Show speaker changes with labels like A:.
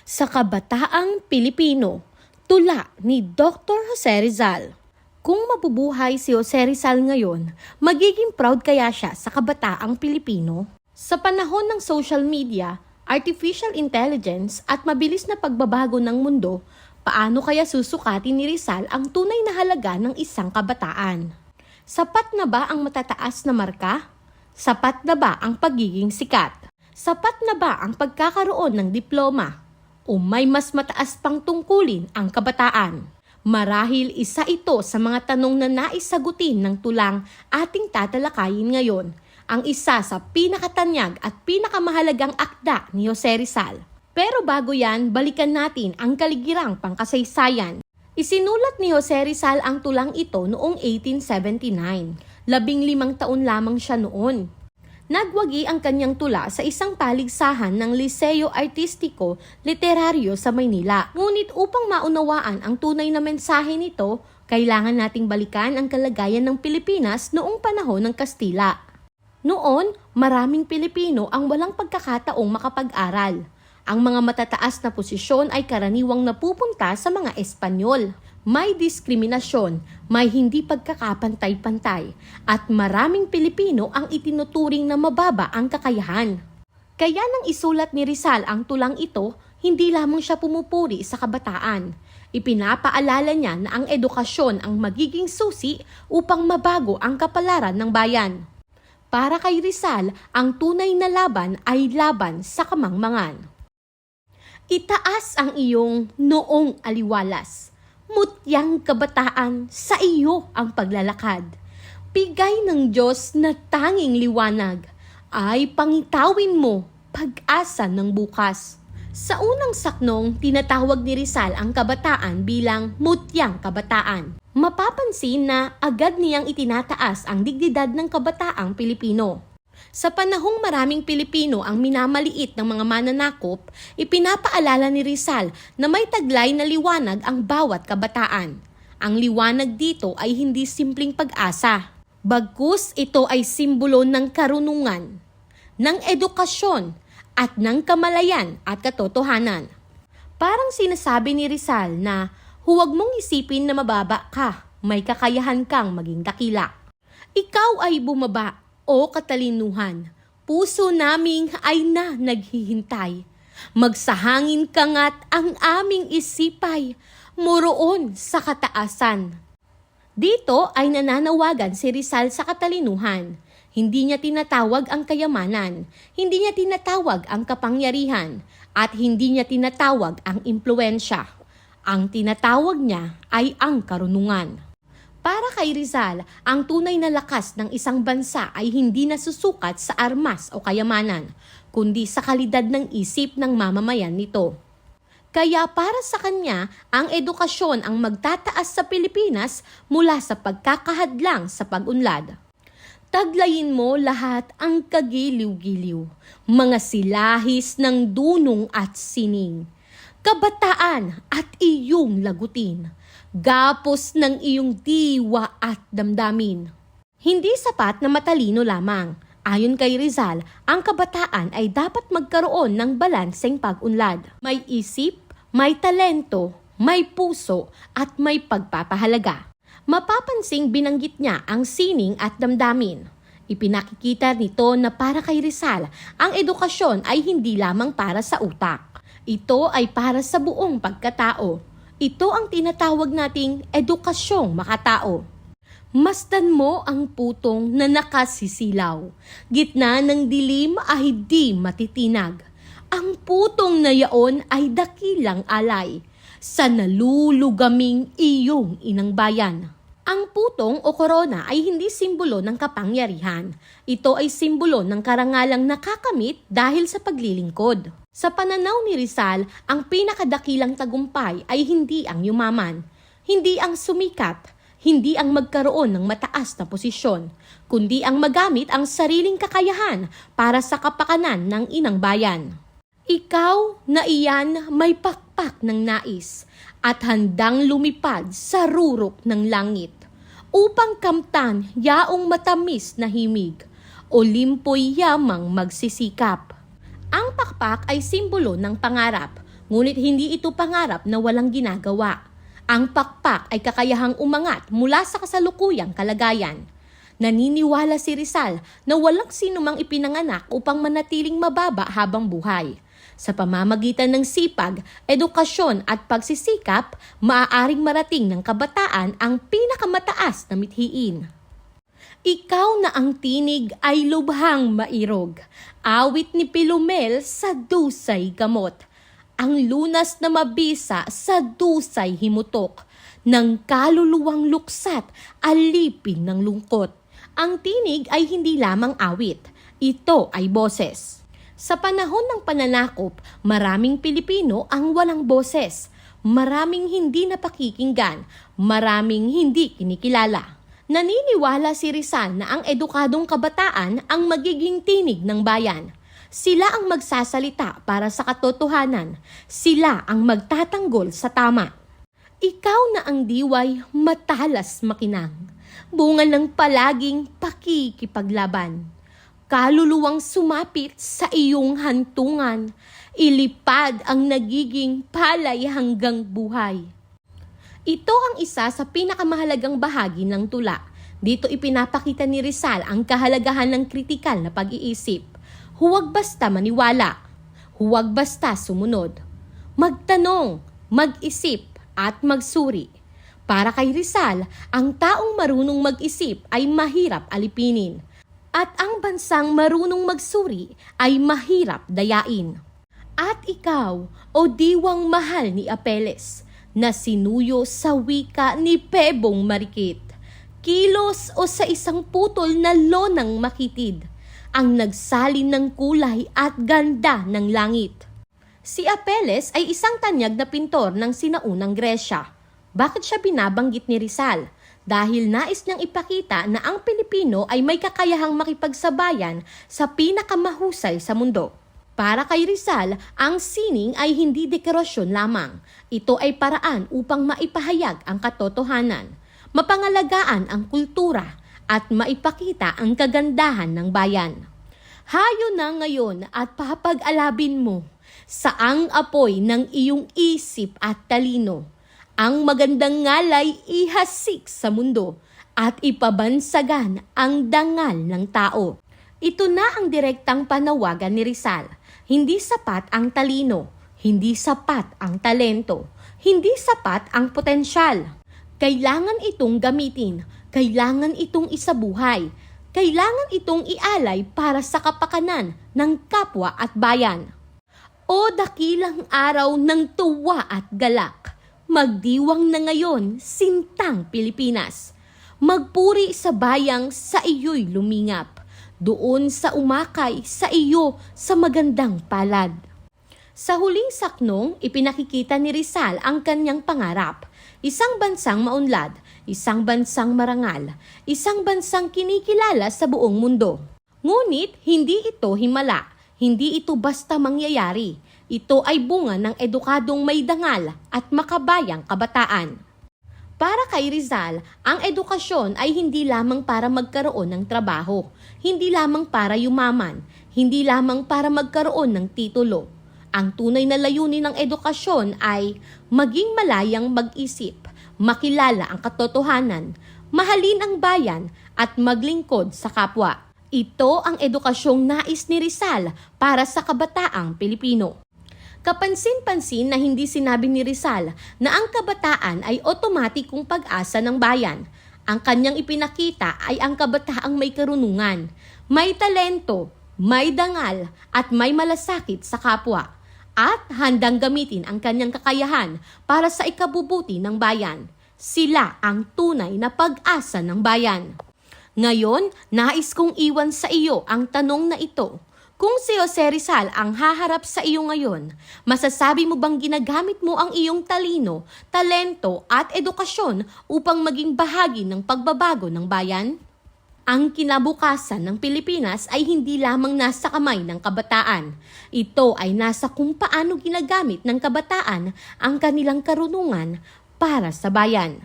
A: Sa Kabataang Pilipino, tula ni Dr. Jose Rizal. Kung mabubuhay si Jose Rizal ngayon, magiging proud kaya siya sa kabataang Pilipino? Sa panahon ng social media, artificial intelligence at mabilis na pagbabago ng mundo, paano kaya susukatin ni Rizal ang tunay na halaga ng isang kabataan? Sapat na ba ang matataas na marka? Sapat na ba ang pagiging sikat? Sapat na ba ang pagkakaroon ng diploma? O may mas mataas pang tungkulin ang kabataan? Marahil isa ito sa mga tanong na nais sagutin ng tulang ating tatalakayin ngayon, ang isa sa pinakatanyag at pinakamahalagang akda ni Jose Rizal. Pero bago yan, balikan natin ang kaligirang pangkasaysayan. Isinulat ni Jose Rizal ang tulang ito noong 1879. 15 taon lamang siya noon. Nagwagi ang kanyang tula sa isang paligsahan ng Liceo Artistico Literario sa Maynila. Ngunit upang maunawaan ang tunay na mensahe nito, kailangan nating balikan ang kalagayan ng Pilipinas noong panahon ng Kastila. Noon, maraming Pilipino ang walang pagkakataong makapag-aral. Ang mga matataas na posisyon ay karaniwang napupunta sa mga Espanyol. May diskriminasyon, may hindi pagkakapantay-pantay, at maraming Pilipino ang itinuturing na mababa ang kakayahan. Kaya nang isulat ni Rizal ang tulang ito, hindi lamang siya pumupuri sa kabataan. Ipinapaalala niya na ang edukasyon ang magiging susi upang mabago ang kapalaran ng bayan. Para kay Rizal, ang tunay na laban ay laban sa kamangmangan. Itaas ang iyong noong aliwalas. Mutyang kabataan, sa iyo ang paglalakad. Bigay ng Diyos na tanging liwanag, ay pangitawin mo pag-asa ng bukas. Sa unang saknong, tinatawag ni Rizal ang kabataan bilang mutyang kabataan. Mapapansin na agad niyang itinataas ang dignidad ng kabataang Pilipino. Sa panahong maraming Pilipino ang minamaliit ng mga mananakop, ipinapaalala ni Rizal na may taglay na liwanag ang bawat kabataan. Ang liwanag dito ay hindi simpleng pag-asa. Bagkus ito ay simbolo ng karunungan, ng edukasyon, at ng kamalayan at katotohanan. Parang sinasabi ni Rizal na huwag mong isipin na mababa ka, may kakayahan kang maging dakila. Ikaw ay bumaba o katalinuhan, puso naming ay na naghihintay. Magsahangin ka nga't ang aming isipay, moroon sa kataasan. Dito ay nananawagan si Rizal sa katalinuhan. Hindi niya tinatawag ang kayamanan, hindi niya tinatawag ang kapangyarihan, at hindi niya tinatawag ang impluensya. Ang tinatawag niya ay ang karunungan. Para kay Rizal, ang tunay na lakas ng isang bansa ay hindi nasusukat sa armas o kayamanan, kundi sa kalidad ng isip ng mamamayan nito. Kaya para sa kanya, ang edukasyon ang magtataas sa Pilipinas mula sa pagkakahadlang sa pag-unlad. Taglayin mo lahat ang kagiliw-giliw, mga silahis ng dunong at sining, kabataan at iyong lagutin, gapos ng iyong diwa at damdamin. Hindi sapat na matalino lamang. Ayon kay Rizal, ang kabataan ay dapat magkaroon ng balanseng pag-unlad. May isip, may talento, may puso, at may pagpapahalaga. Mapapansing binanggit niya ang sining at damdamin. Ipinakikita nito na para kay Rizal, ang edukasyon ay hindi lamang para sa utak. Ito ay para sa buong pagkatao. Ito ang tinatawag nating edukasyong makatao. Masdan mo ang putong na nakasisilaw. Gitna ng dilim ay di matitinag. Ang putong na yaon ay dakilang alay sa nalulugaming iyong inang bayan. Ang putong o korona ay hindi simbolo ng kapangyarihan. Ito ay simbolo ng karangalang nakakamit dahil sa paglilingkod. Sa pananaw ni Rizal, ang pinakadakilang tagumpay ay hindi ang yumaman, hindi ang sumikat, hindi ang magkaroon ng mataas na posisyon, kundi ang magamit ang sariling kakayahan para sa kapakanan ng inang bayan. Ikaw na iyan may pakpak ng nais at handang lumipad sa rurok ng langit upang kamtan yaong matamis na himig, Olimpo'y yamang magsisikap. Ang pakpak ay simbolo ng pangarap, Ngunit hindi ito pangarap na walang ginagawa. Ang pakpak ay kakayahang umangat mula sa kasalukuyang kalagayan. Naniniwala si Rizal na walang sinumang ipinanganak upang manatiling mababa habang buhay. Sa pamamagitan ng sipag, edukasyon at pagsisikap, maaaring marating ng kabataan ang pinakamataas na mithiin. Ikaw na ang tinig ay lubhang mairog, awit ni Pilumel sa dusay gamot. Ang lunas na mabisa sa dusay himutok, ng kaluluwang luksat, alipin ng lungkot. Ang tinig ay hindi lamang awit, ito ay boses. Sa panahon ng pananakop, maraming Pilipino ang walang boses, maraming hindi napakikinggan, maraming hindi kinikilala. Naniniwala si Rizal na ang edukadong kabataan ang magiging tinig ng bayan. Sila ang magsasalita para sa katotohanan, sila ang magtatanggol sa tama. Ikaw na ang diway matalas makinang, bunga ng palaging pakikipaglaban. Kaluluwang sumapit sa iyong hantungan, ilipad ang nagiging palay hanggang buhay. Ito ang isa sa pinakamahalagang bahagi ng tula. Dito ipinapakita ni Rizal ang kahalagahan ng kritikal na pag-iisip. Huwag basta maniwala, huwag basta sumunod. Magtanong, mag-isip at magsuri. Para kay Rizal, ang taong marunong mag-isip ay mahirap alipinin. At ang bansang marunong magsuri ay mahirap dayain. At ikaw, o diwang mahal ni Apeles, na sinuyo sa wika ni Pebong Marikit, kilos o sa isang putol na lonang makitid, ang nagsalin ng kulay at ganda ng langit. Si Apeles ay isang tanyag na pintor ng sinaunang Gresya. Bakit siya binabanggit ni Rizal? Dahil nais niyang ipakita na ang Pilipino ay may kakayahang makipagsabayan sa pinakamahusay sa mundo. Para kay Rizal, ang sining ay hindi dekorasyon lamang. Ito ay paraan upang maipahayag ang katotohanan, mapangalagaan ang kultura, at maipakita ang kagandahan ng bayan. Hayo na ngayon at papag-alabin mo saang apoy ng iyong isip at talino. Ang magandang ngalay ihasik sa mundo at ipabansagan ang dangal ng tao. Ito na ang direktang panawagan ni Rizal. Hindi sapat ang talino, hindi sapat ang talento, hindi sapat ang potensyal. Kailangan itong gamitin, kailangan itong isabuhay, kailangan itong ialay para sa kapakanan ng kapwa at bayan. O dakilang araw ng tuwa at galak, magdiwang na ngayon sintang Pilipinas. Magpuri sa bayang sa iyo'y lumingap, doon sa umakay sa iyo sa magandang palad. Sa huling saknong, ipinakikita ni Rizal ang kanyang pangarap. Isang bansang maunlad, isang bansang marangal, isang bansang kinikilala sa buong mundo. Ngunit hindi ito himala, hindi ito basta mangyayari. Ito ay bunga ng edukadong may dangal at makabayang kabataan. Para kay Rizal, ang edukasyon ay hindi lamang para magkaroon ng trabaho, hindi lamang para yumaman, hindi lamang para magkaroon ng titulo. Ang tunay na layunin ng edukasyon ay maging malayang mag-isip, makilala ang katotohanan, mahalin ang bayan at maglingkod sa kapwa. Ito ang edukasyong nais ni Rizal para sa kabataang Pilipino. Kapansin-pansin na hindi sinabi ni Rizal na ang kabataan ay otomatikong pag-asa ng bayan. Ang kanyang ipinakita ay ang kabataang may karunungan, may talento, may dangal at may malasakit sa kapwa. At handang gamitin ang kanyang kakayahan para sa ikabubuti ng bayan. Sila ang tunay na pag-asa ng bayan. Ngayon, nais kong iwan sa iyo ang tanong na ito. Kung si Jose Rizal ang haharap sa iyo ngayon, masasabi mo bang ginagamit mo ang iyong talino, talento at edukasyon upang maging bahagi ng pagbabago ng bayan? Ang kinabukasan ng Pilipinas ay hindi lamang nasa kamay ng kabataan. Ito ay nasa kung paano ginagamit ng kabataan ang kanilang karunungan para sa bayan.